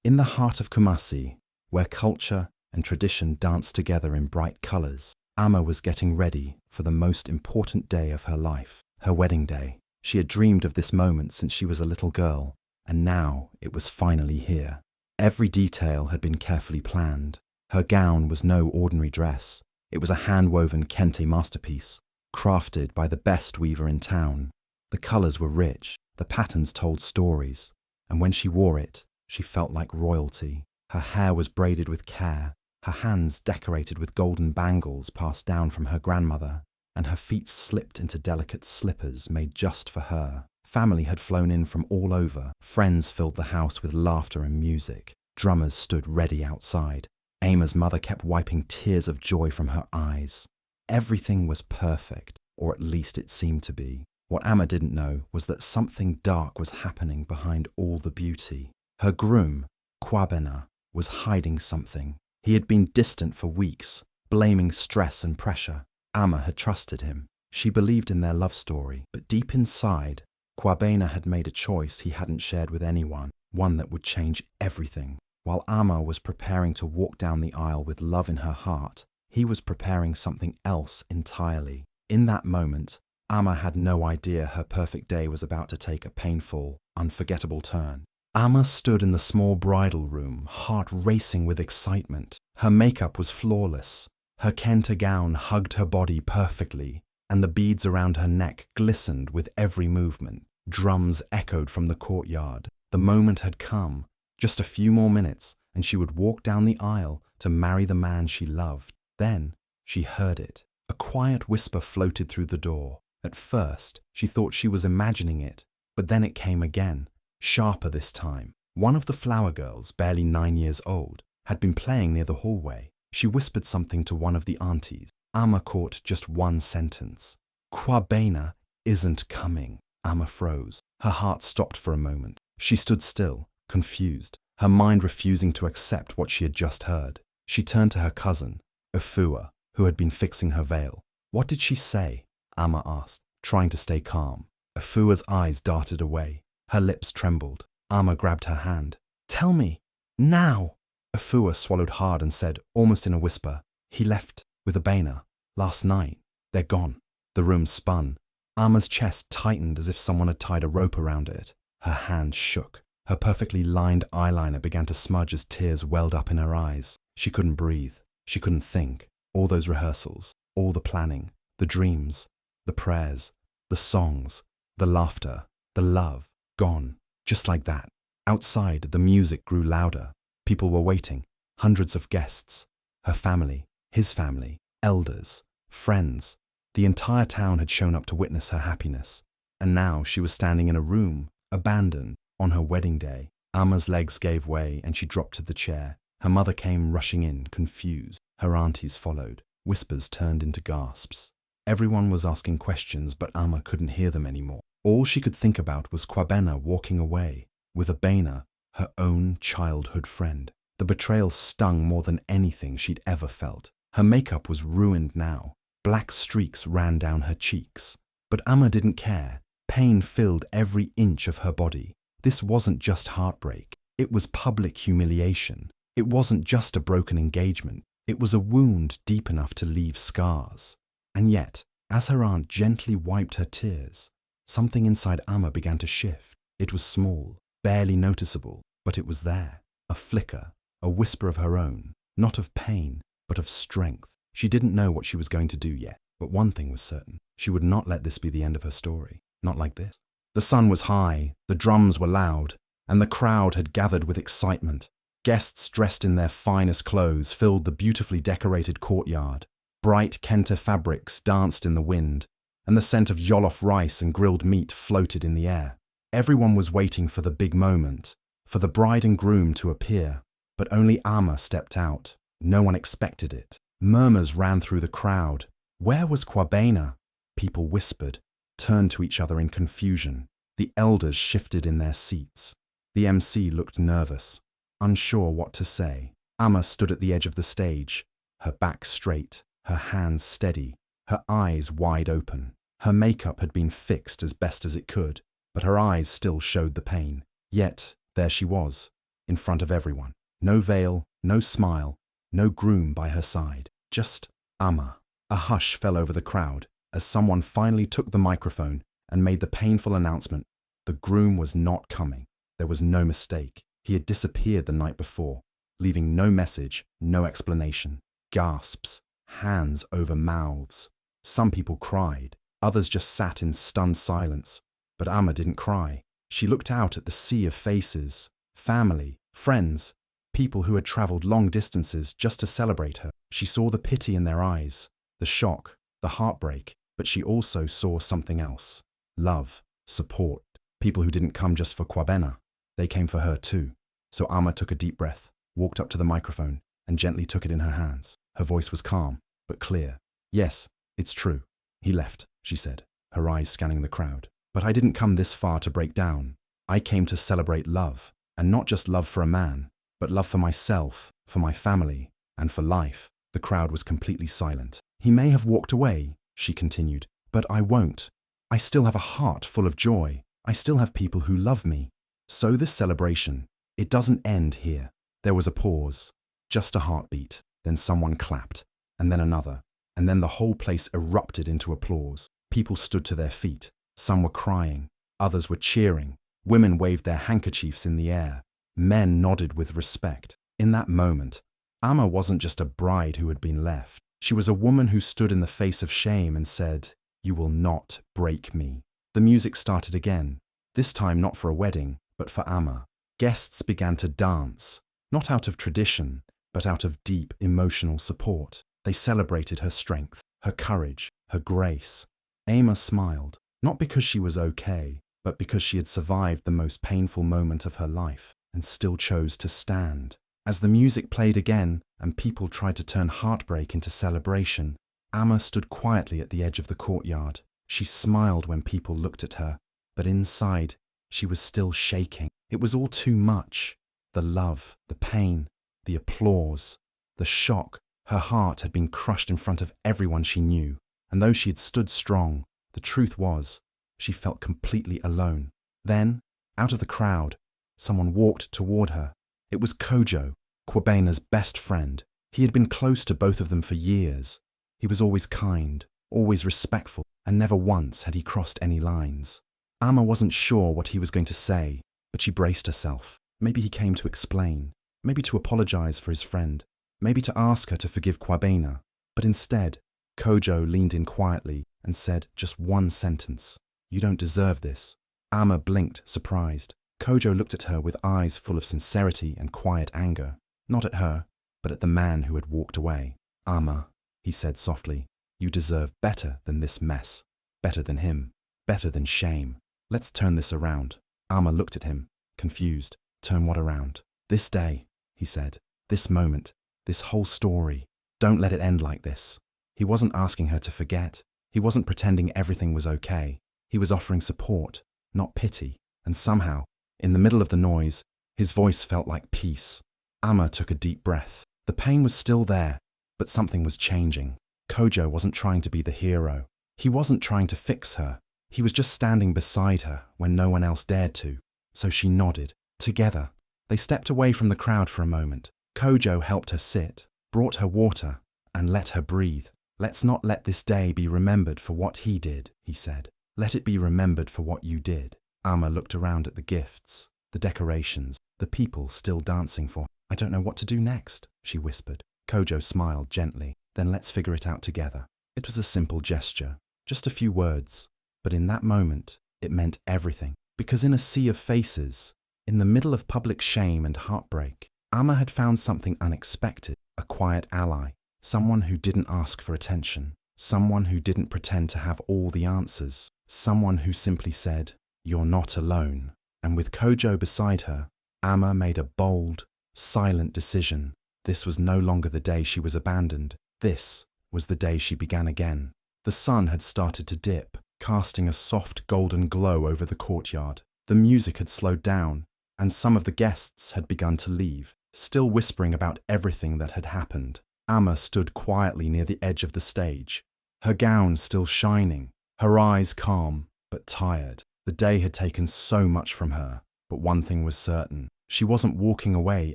In the heart of Kumasi, where culture and tradition danced together in bright colors, Amma was getting ready for the most important day of her life, her wedding day. She had dreamed of this moment since she was a little girl, and now it was finally here. Every detail had been carefully planned. Her gown was no ordinary dress. It was a hand-woven kente masterpiece, crafted by the best weaver in town. The colors were rich, the patterns told stories, and when she wore it, she felt like royalty. Her hair was braided with care, her hands decorated with golden bangles passed down from her grandmother, and her feet slipped into delicate slippers made just for her. Family had flown in from all over. Friends filled the house with laughter and music. Drummers stood ready outside. Amma's mother kept wiping tears of joy from her eyes. Everything was perfect, or at least it seemed to be. What Amma didn't know was that something dark was happening behind all the beauty. Her groom, Kwabena, was hiding something. He had been distant for weeks, blaming stress and pressure. Amma had trusted him. She believed in their love story, but deep inside, Kwabena had made a choice he hadn't shared with anyone, one that would change everything. While Amma was preparing to walk down the aisle with love in her heart, he was preparing something else entirely. In that moment, Amma had no idea her perfect day was about to take a painful, unforgettable turn. Amma stood in the small bridal room, heart racing with excitement. Her makeup was flawless. Her kente gown hugged her body perfectly, and the beads around her neck glistened with every movement. Drums echoed from the courtyard. The moment had come. Just a few more minutes, and she would walk down the aisle to marry the man she loved. Then she heard it. A quiet whisper floated through the door. At first, she thought she was imagining it, but then it came again, sharper this time. One of the flower girls, barely 9 years old, had been playing near the hallway. She whispered something to one of the aunties. Amma caught just one sentence. "Kwabena isn't coming." Amma froze. Her heart stopped for a moment. She stood still, confused, her mind refusing to accept what she had just heard. She turned to her cousin, Afua, who had been fixing her veil. "What did she say?" Amma asked, trying to stay calm. Afua's eyes darted away. Her lips trembled. Amma grabbed her hand. "Tell me, now!" Afua swallowed hard and said, almost in a whisper, "He left with Abena last night. They're gone." The room spun. Amma's chest tightened as if someone had tied a rope around it. Her hands shook. Her perfectly lined eyeliner began to smudge as tears welled up in her eyes. She couldn't breathe. She couldn't think. All those rehearsals, all the planning, the dreams, the prayers, the songs, the laughter, the love, gone, just like that. Outside, the music grew louder. People were waiting, hundreds of guests. Her family, his family, elders, friends. The entire town had shown up to witness her happiness. And now she was standing in a room, abandoned, on her wedding day. Amma's legs gave way and she dropped to the chair. Her mother came rushing in, confused. Her aunties followed. Whispers turned into gasps. Everyone was asking questions, but Amma couldn't hear them anymore. All she could think about was Kwabena walking away, with Abena, her own childhood friend. The betrayal stung more than anything she'd ever felt. Her makeup was ruined now. Black streaks ran down her cheeks. But Amma didn't care. Pain filled every inch of her body. This wasn't just heartbreak. It was public humiliation. It wasn't just a broken engagement. It was a wound deep enough to leave scars. And yet, as her aunt gently wiped her tears, something inside Amma began to shift. It was small, barely noticeable, but it was there. A flicker, a whisper of her own, not of pain, but of strength. She didn't know what she was going to do yet, but one thing was certain. She would not let this be the end of her story. Not like this. The sun was high, the drums were loud, and the crowd had gathered with excitement. Guests dressed in their finest clothes filled the beautifully decorated courtyard. Bright kente fabrics danced in the wind, and the scent of jollof rice and grilled meat floated in the air. Everyone was waiting for the big moment, for the bride and groom to appear, but only Amma stepped out. No one expected it. Murmurs ran through the crowd. Where was Kwabena? People whispered, turned to each other in confusion. The elders shifted in their seats. The MC looked nervous, unsure what to say. Amma stood at the edge of the stage, her back straight, her hands steady, her eyes wide open. Her makeup had been fixed as best as it could, but her eyes still showed the pain. Yet, there she was, in front of everyone. No veil, no smile, no groom by her side. Just Amma. A hush fell over the crowd as someone finally took the microphone and made the painful announcement. The groom was not coming. There was no mistake. He had disappeared the night before, leaving no message, no explanation. Gasps, hands over mouths. Some people cried. Others just sat in stunned silence. But Amma didn't cry. She looked out at the sea of faces, family, friends, people who had traveled long distances just to celebrate her. She saw the pity in their eyes, the shock, the heartbreak, but she also saw something else. Love, support, people who didn't come just for Kwabena. They came for her too. So Amma took a deep breath, walked up to the microphone, and gently took it in her hands. Her voice was calm, but clear. Yes, it's true. He left, she said, her eyes scanning the crowd. But I didn't come this far to break down. I came to celebrate love, and not just love for a man, but love for myself, for my family, and for life. The crowd was completely silent. He may have walked away, she continued, but I won't. I still have a heart full of joy. I still have people who love me. So this celebration, it doesn't end here. There was a pause, just a heartbeat, then someone clapped, and then another, and then the whole place erupted into applause. People stood to their feet. Some were crying, others were cheering. Women waved their handkerchiefs in the air. Men nodded with respect. In that moment, Amma wasn't just a bride who had been left. She was a woman who stood in the face of shame and said, "You will not break me." The music started again, this time not for a wedding, but for Amma. Guests began to dance, not out of tradition, but out of deep emotional support. They celebrated her strength, her courage, her grace. Amma smiled, not because she was okay, but because she had survived the most painful moment of her life and still chose to stand. As the music played again and people tried to turn heartbreak into celebration, Amma stood quietly at the edge of the courtyard. She smiled when people looked at her, but inside, she was still shaking. It was all too much. The love, the pain, the applause, the shock. Her heart had been crushed in front of everyone she knew, and though she had stood strong, the truth was, she felt completely alone. Then, out of the crowd, someone walked toward her. It was Kojo, Kwabena's best friend. He had been close to both of them for years. He was always kind, always respectful, and never once had he crossed any lines. Amma wasn't sure what he was going to say, but she braced herself. Maybe he came to explain, maybe to apologize for his friend, maybe to ask her to forgive Kwabena. But instead, Kojo leaned in quietly and said just one sentence. "You don't deserve this." Amma blinked, surprised. Kojo looked at her with eyes full of sincerity and quiet anger, not at her, but at the man who had walked away. "Amma," he said softly, "you deserve better than this mess, better than him, better than shame. Let's turn this around." Amma looked at him, confused. "Turn what around?" "This day," he said, "this moment, this whole story. Don't let it end like this." He wasn't asking her to forget. He wasn't pretending everything was okay. He was offering support, not pity. And somehow, in the middle of the noise, his voice felt like peace. Amma took a deep breath. The pain was still there, but something was changing. Kojo wasn't trying to be the hero. He wasn't trying to fix her. He was just standing beside her when no one else dared to. So she nodded. Together, they stepped away from the crowd for a moment. Kojo helped her sit, brought her water, and let her breathe. "Let's not let this day be remembered for what he did," he said. "Let it be remembered for what you did." Amma looked around at the gifts, the decorations, the people still dancing for her. "I don't know what to do next," she whispered. Kojo smiled gently. "Then let's figure it out together." It was a simple gesture, just a few words. But in that moment, it meant everything. Because in a sea of faces, in the middle of public shame and heartbreak, Amma had found something unexpected, a quiet ally, someone who didn't ask for attention, someone who didn't pretend to have all the answers, someone who simply said, "You're not alone." And with Kojo beside her, Amma made a bold, silent decision. This was no longer the day she was abandoned. This was the day she began again. The sun had started to dip, casting a soft golden glow over the courtyard. The music had slowed down, and some of the guests had begun to leave, still whispering about everything that had happened. Amma stood quietly near the edge of the stage, her gown still shining, her eyes calm but tired. The day had taken so much from her, but one thing was certain. She wasn't walking away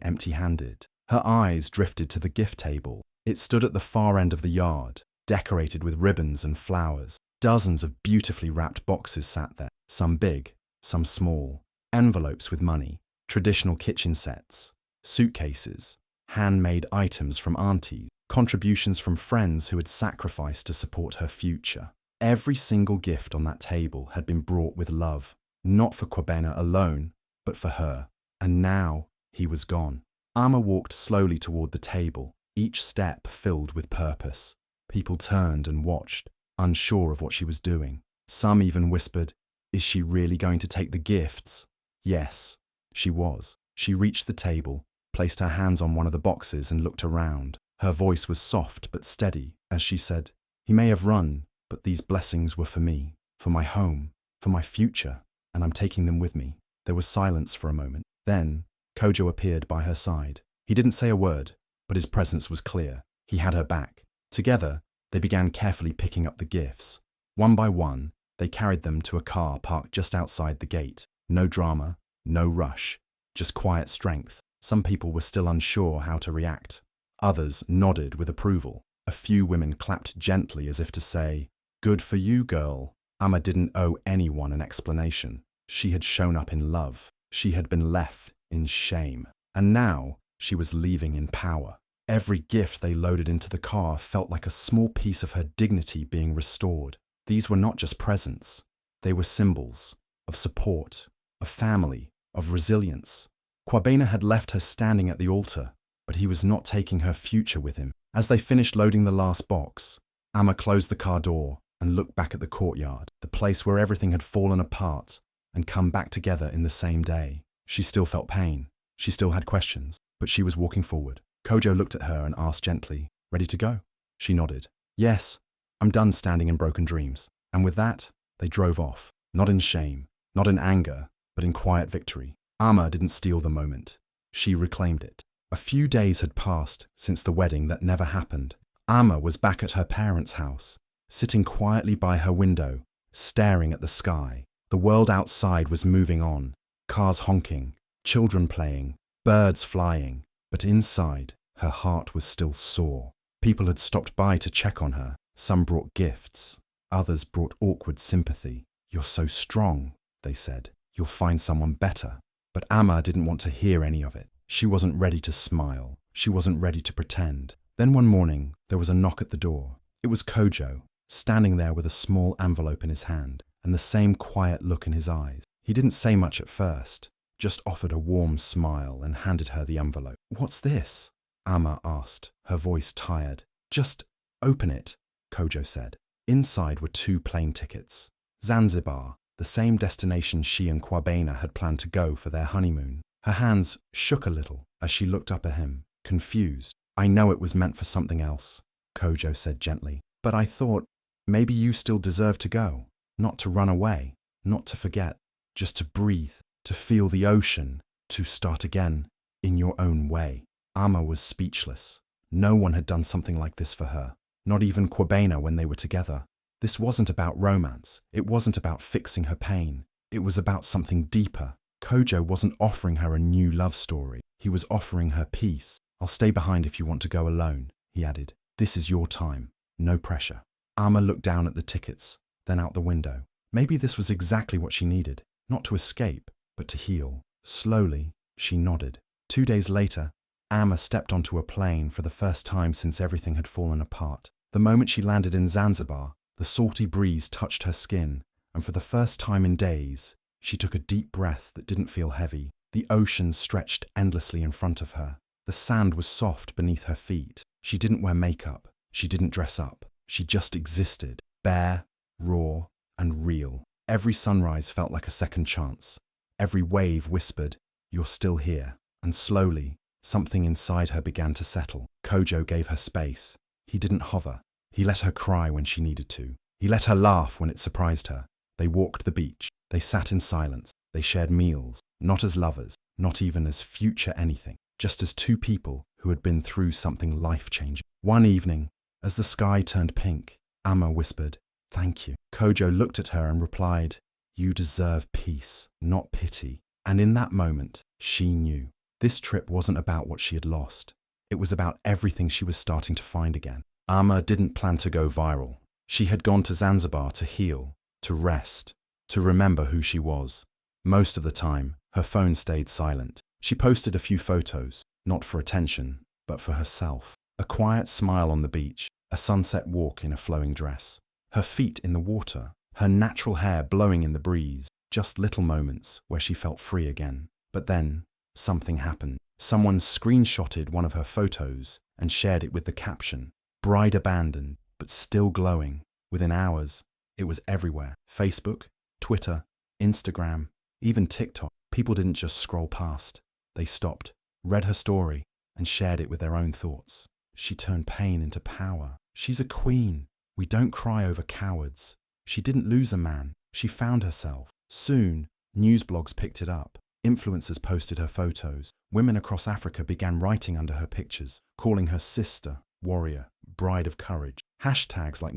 empty-handed. Her eyes drifted to the gift table. It stood at the far end of the yard, decorated with ribbons and flowers. Dozens of beautifully wrapped boxes sat there, some big, some small, envelopes with money, traditional kitchen sets, suitcases, handmade items from aunties, contributions from friends who had sacrificed to support her future. Every single gift on that table had been brought with love, not for Kwabena alone, but for her. And now he was gone. Ama walked slowly toward the table, each step filled with purpose. People turned and watched, unsure of what she was doing. Some even whispered, "Is she really going to take the gifts?" Yes, she was. She reached the table, placed her hands on one of the boxes and looked around. Her voice was soft but steady as she said, "He may have run, but these blessings were for me, for my home, for my future, and I'm taking them with me." There was silence for a moment. Then, Kojo appeared by her side. He didn't say a word, but his presence was clear. He had her back. Together, they began carefully picking up the gifts. One by one, they carried them to a car parked just outside the gate. No drama, no rush, just quiet strength. Some people were still unsure how to react. Others nodded with approval. A few women clapped gently as if to say, "Good for you, girl." Ama didn't owe anyone an explanation. She had shown up in love. She had been left in shame. And now she was leaving in power. Every gift they loaded into the car felt like a small piece of her dignity being restored. These were not just presents. They were symbols of support, of family, of resilience. Kwabena had left her standing at the altar, but he was not taking her future with him. As they finished loading the last box, Ama closed the car door and looked back at the courtyard, the place where everything had fallen apart and come back together in the same day. She still felt pain. She still had questions, but she was walking forward. Kojo looked at her and asked gently, "Ready to go?" She nodded. "Yes, I'm done standing in broken dreams." And with that, they drove off, not in shame, not in anger, but in quiet victory. Ama didn't steal the moment. She reclaimed it. A few days had passed since the wedding that never happened. Ama was back at her parents' house, sitting quietly by her window, staring at the sky. The world outside was moving on, cars honking, children playing, birds flying. But inside, her heart was still sore. People had stopped by to check on her. Some brought gifts. Others brought awkward sympathy. "You're so strong," they said. "You'll find someone better." But Ama didn't want to hear any of it. She wasn't ready to smile. She wasn't ready to pretend. Then one morning, there was a knock at the door. It was Kojo, standing there with a small envelope in his hand and the same quiet look in his eyes. He didn't say much at first, just offered a warm smile and handed her the envelope. "What's this?" Ama asked, her voice tired. "Just open it," Kojo said. Inside were 2 plane tickets. Zanzibar, the same destination she and Kwabena had planned to go for their honeymoon. Her hands shook a little as she looked up at him, confused. "I know it was meant for something else," Kojo said gently. "But I thought maybe you still deserve to go. Not to run away, not to forget, just to breathe, to feel the ocean, to start again, in your own way." Ama was speechless. No one had done something like this for her, not even Kwabena when they were together. This wasn't about romance. It wasn't about fixing her pain. It was about something deeper. Kojo wasn't offering her a new love story. He was offering her peace. "I'll stay behind if you want to go alone," he added. "This is your time. No pressure." Ama looked down at the tickets, then out the window. Maybe this was exactly what she needed. Not to escape, but to heal. Slowly, she nodded. 2 days later, Ama stepped onto a plane for the first time since everything had fallen apart. The moment she landed in Zanzibar, the salty breeze touched her skin, and for the first time in days, she took a deep breath that didn't feel heavy. The ocean stretched endlessly in front of her. The sand was soft beneath her feet. She didn't wear makeup. She didn't dress up. She just existed, bare, raw, and real. Every sunrise felt like a second chance. Every wave whispered, "You're still here." And slowly, something inside her began to settle. Kojo gave her space. He didn't hover. He let her cry when she needed to. He let her laugh when it surprised her. They walked the beach. They sat in silence. They shared meals, not as lovers, not even as future anything, just as 2 people who had been through something life-changing. One evening, as the sky turned pink, Ama whispered, "Thank you." Kojo looked at her and replied, "You deserve peace, not pity." And in that moment, she knew. This trip wasn't about what she had lost. It was about everything she was starting to find again. Ama didn't plan to go viral. She had gone to Zanzibar to heal, to rest, to remember who she was. Most of the time, her phone stayed silent. She posted a few photos, not for attention, but for herself. A quiet smile on the beach, a sunset walk in a flowing dress, her feet in the water, her natural hair blowing in the breeze, just little moments where she felt free again. But then, something happened. Someone screenshotted one of her photos and shared it with the caption, "Bride abandoned, but still glowing." Within hours, it was everywhere. Facebook, Twitter, Instagram, even TikTok. People didn't just scroll past. They stopped, read her story, and shared it with their own thoughts. She turned pain into power. She's a queen. We don't cry over cowards. She didn't lose a man. She found herself. Soon, news blogs picked it up. Influencers posted her photos. Women across Africa began writing under her pictures, calling her sister, warrior, bride of courage. Hashtags like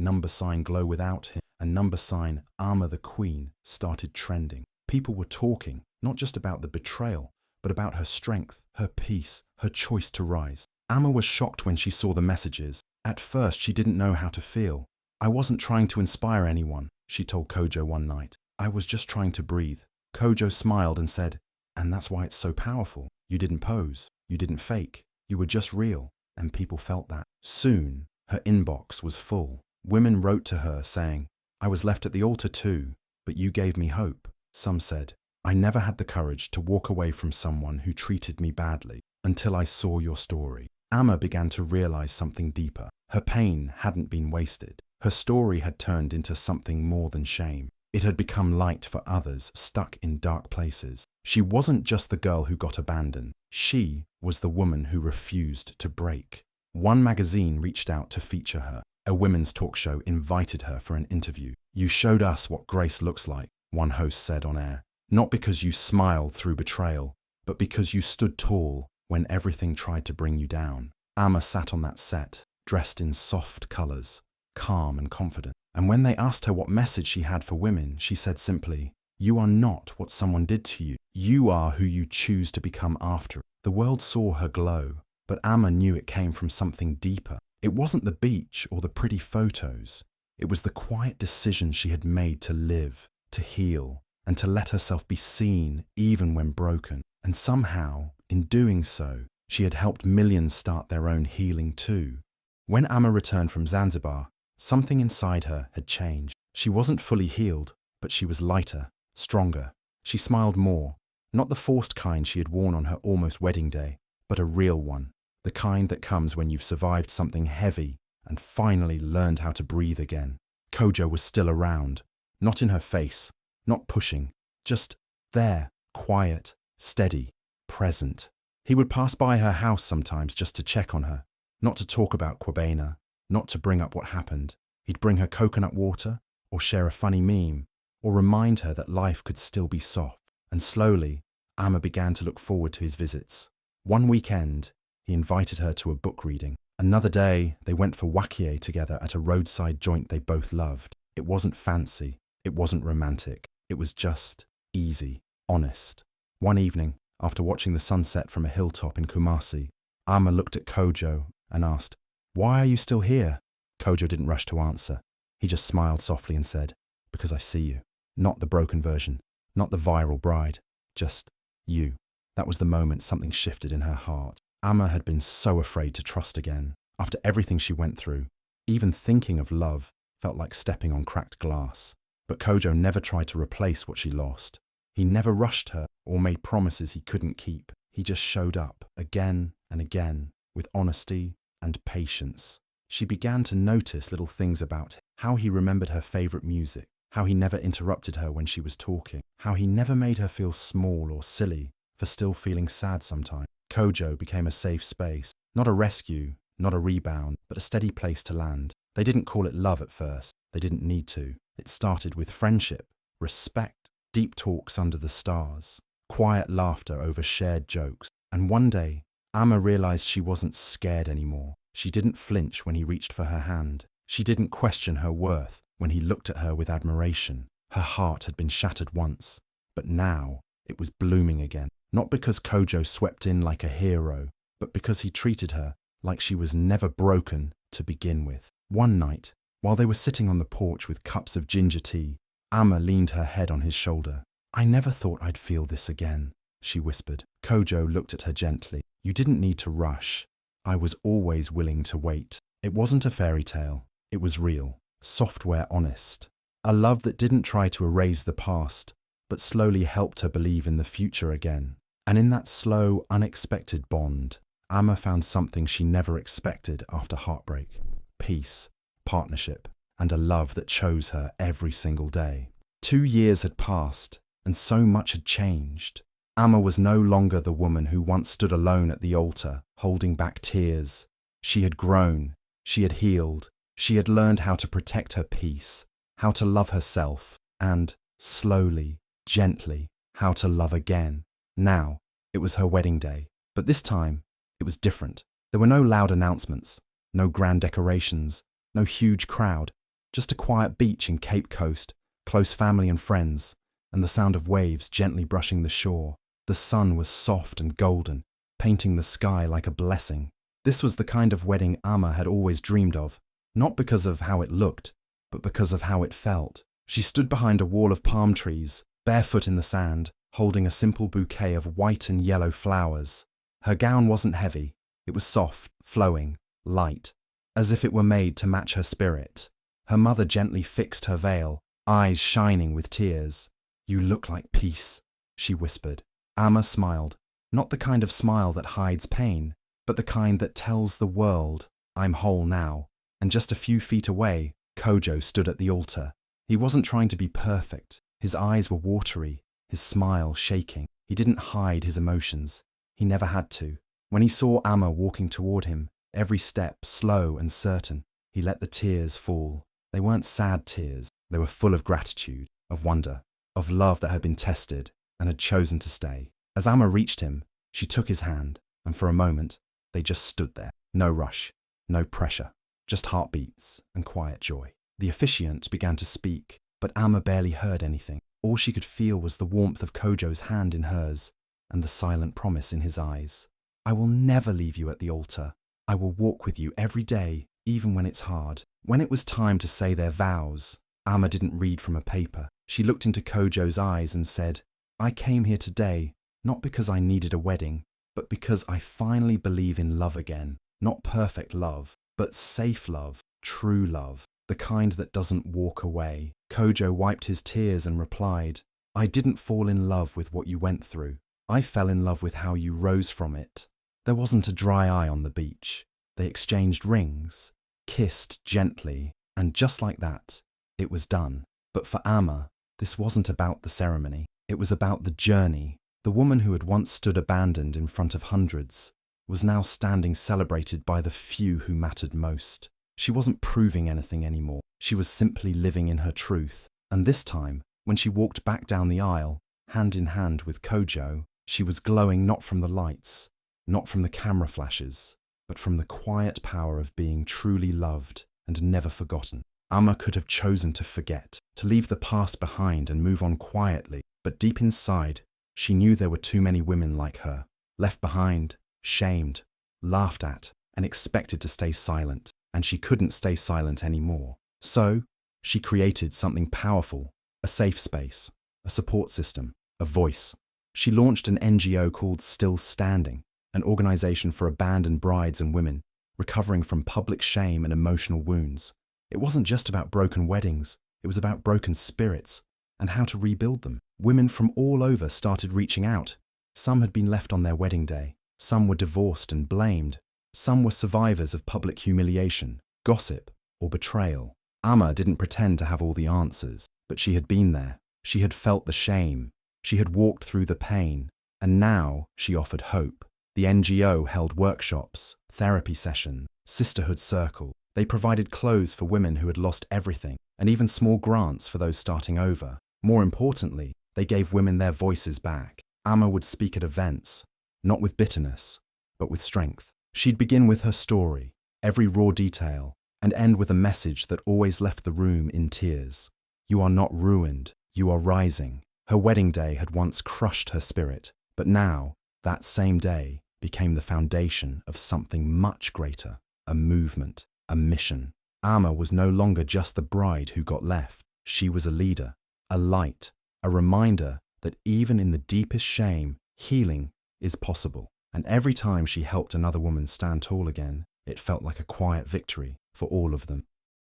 #glow without him and #Ama the Queen started trending. People were talking, not just about the betrayal, but about her strength, her peace, her choice to rise. Ama was shocked when she saw the messages. At first, she didn't know how to feel. "I wasn't trying to inspire anyone," she told Kojo one night. "I was just trying to breathe." Kojo smiled and said, "And that's why it's so powerful. You didn't pose. You didn't fake. You were just real." And people felt that. Soon, her inbox was full. Women wrote to her saying, "I was left at the altar too, but you gave me hope." Some said, "I never had the courage to walk away from someone who treated me badly until I saw your story." Ama began to realize something deeper. Her pain hadn't been wasted. Her story had turned into something more than shame. It had become light for others stuck in dark places. She wasn't just the girl who got abandoned. She was the woman who refused to break. One magazine reached out to feature her. A women's talk show invited her for an interview. "You showed us what grace looks like," one host said on air. "Not because you smiled through betrayal, but because you stood tall when everything tried to bring you down." Ama sat on that set, dressed in soft colors, calm and confident. And when they asked her what message she had for women, she said simply, "You are not what someone did to you. You are who you choose to become after it." The world saw her glow, but Ama knew it came from something deeper. It wasn't the beach or the pretty photos. It was the quiet decision she had made to live, to heal, and to let herself be seen even when broken. And somehow, in doing so, she had helped millions start their own healing too. When Ama returned from Zanzibar, something inside her had changed. She wasn't fully healed, but she was lighter, stronger. She smiled more, not the forced kind she had worn on her almost wedding day, but a real one, the kind that comes when you've survived something heavy and finally learned how to breathe again. Kojo was still around, not in her face, not pushing, just there, quiet, steady, present. He would pass by her house sometimes just to check on her, not to talk about Kwabena, not to bring up what happened. He'd bring her coconut water, or share a funny meme, or remind her that life could still be soft. And slowly, Ama began to look forward to his visits. One weekend, he invited her to a book reading. Another day, they went for wakie together at a roadside joint they both loved. It wasn't fancy, it wasn't romantic, it was just easy, honest. One evening, after watching the sunset from a hilltop in Kumasi, Ama looked at Kojo and asked, "Why are you still here?" Kojo didn't rush to answer. He just smiled softly and said, "Because I see you. Not the broken version, not the viral bride, just you." That was the moment something shifted in her heart. Ama had been so afraid to trust again. After everything she went through, even thinking of love felt like stepping on cracked glass. But Kojo never tried to replace what she lost. He never rushed her or made promises he couldn't keep. He just showed up again and again with honesty and patience. She began to notice little things about him, how he remembered her favorite music, how he never interrupted her when she was talking, how he never made her feel small or silly for still feeling sad sometimes. Kojo became a safe space, not a rescue, not a rebound, but a steady place to land. They didn't call it love at first. They didn't need to. It started with friendship, respect, deep talks under the stars, quiet laughter over shared jokes. And one day, Ama realized she wasn't scared anymore. She didn't flinch when he reached for her hand. She didn't question her worth when he looked at her with admiration. Her heart had been shattered once, but now It was blooming again, not because Kojo swept in like a hero, but because he treated her like she was never broken to begin with. One night, while they were sitting on the porch with cups of ginger tea, Amma leaned her head on his shoulder. "I never thought I'd feel this again," she whispered. Kojo looked at her gently. "You didn't need to rush. I was always willing to wait." It wasn't a fairy tale. It was real, software honest. A love that didn't try to erase the past, but slowly helped her believe in the future again. And in that slow, unexpected bond, Amma found something she never expected after heartbreak: peace, partnership, and a love that chose her every single day. 2 years had passed, and so much had changed. Amma was no longer the woman who once stood alone at the altar, holding back tears. She had grown, she had healed, she had learned how to protect her peace, how to love herself, and, slowly, gently, how to love again. Now, it was her wedding day, but this time, it was different. There were no loud announcements, no grand decorations, no huge crowd, just a quiet beach in Cape Coast, close family and friends, and the sound of waves gently brushing the shore. The sun was soft and golden, painting the sky like a blessing. This was the kind of wedding Amma had always dreamed of, not because of how it looked, but because of how it felt. She stood behind a wall of palm trees, barefoot in the sand, holding a simple bouquet of white and yellow flowers. Her gown wasn't heavy. It was soft, flowing, light, as if it were made to match her spirit. Her mother gently fixed her veil, eyes shining with tears. "You look like peace," she whispered. Amma smiled, not the kind of smile that hides pain, but the kind that tells the world, "I'm whole now." And just a few feet away, Kojo stood at the altar. He wasn't trying to be perfect. His eyes were watery, his smile shaking. He didn't hide his emotions. He never had to. When he saw Amma walking toward him, every step slow and certain, he let the tears fall. They weren't sad tears. They were full of gratitude, of wonder, of love that had been tested and had chosen to stay. As Amma reached him, she took his hand, and for a moment, they just stood there. No rush, no pressure, just heartbeats and quiet joy. The officiant began to speak, but Amma barely heard anything. All she could feel was the warmth of Kojo's hand in hers and the silent promise in his eyes. "I will never leave you at the altar. I will walk with you every day, even when it's hard." When it was time to say their vows, Amma didn't read from a paper. She looked into Kojo's eyes and said, "I came here today, not because I needed a wedding, but because I finally believe in love again. Not perfect love, but safe love, true love, the kind that doesn't walk away." Kojo wiped his tears and replied, "I didn't fall in love with what you went through. I fell in love with how you rose from it." There wasn't a dry eye on the beach. They exchanged rings, kissed gently, and just like that, it was done. But for Amma, this wasn't about the ceremony. It was about the journey. The woman who had once stood abandoned in front of hundreds was now standing celebrated by the few who mattered most. She wasn't proving anything anymore. She was simply living in her truth. And this time, when she walked back down the aisle, hand in hand with Kojo, she was glowing not from the lights, not from the camera flashes, but from the quiet power of being truly loved and never forgotten. Amma could have chosen to forget, to leave the past behind and move on quietly, but deep inside, she knew there were too many women like her, left behind, shamed, laughed at, and expected to stay silent, and she couldn't stay silent anymore. So, she created something powerful, a safe space, a support system, a voice. She launched an NGO called Still Standing, an organization for abandoned brides and women, recovering from public shame and emotional wounds. It wasn't just about broken weddings, it was about broken spirits, and how to rebuild them. Women from all over started reaching out. Some had been left on their wedding day. Some were divorced and blamed. Some were survivors of public humiliation, gossip, or betrayal. Amma didn't pretend to have all the answers, but she had been there. She had felt the shame. She had walked through the pain. And now she offered hope. The NGO held workshops, therapy sessions, sisterhood circles. They provided clothes for women who had lost everything, and even small grants for those starting over. More importantly, they gave women their voices back. Amma would speak at events, not with bitterness, but with strength. She'd begin with her story, every raw detail, and end with a message that always left the room in tears. "You are not ruined, you are rising. Her wedding day had once crushed her spirit, but now, that same day became the foundation of something much greater, a movement, a mission. Amma was no longer just the bride who got left. She was a leader, a light, a reminder that even in the deepest shame, healing is possible. And every time she helped another woman stand tall again, it felt like a quiet victory for all of them.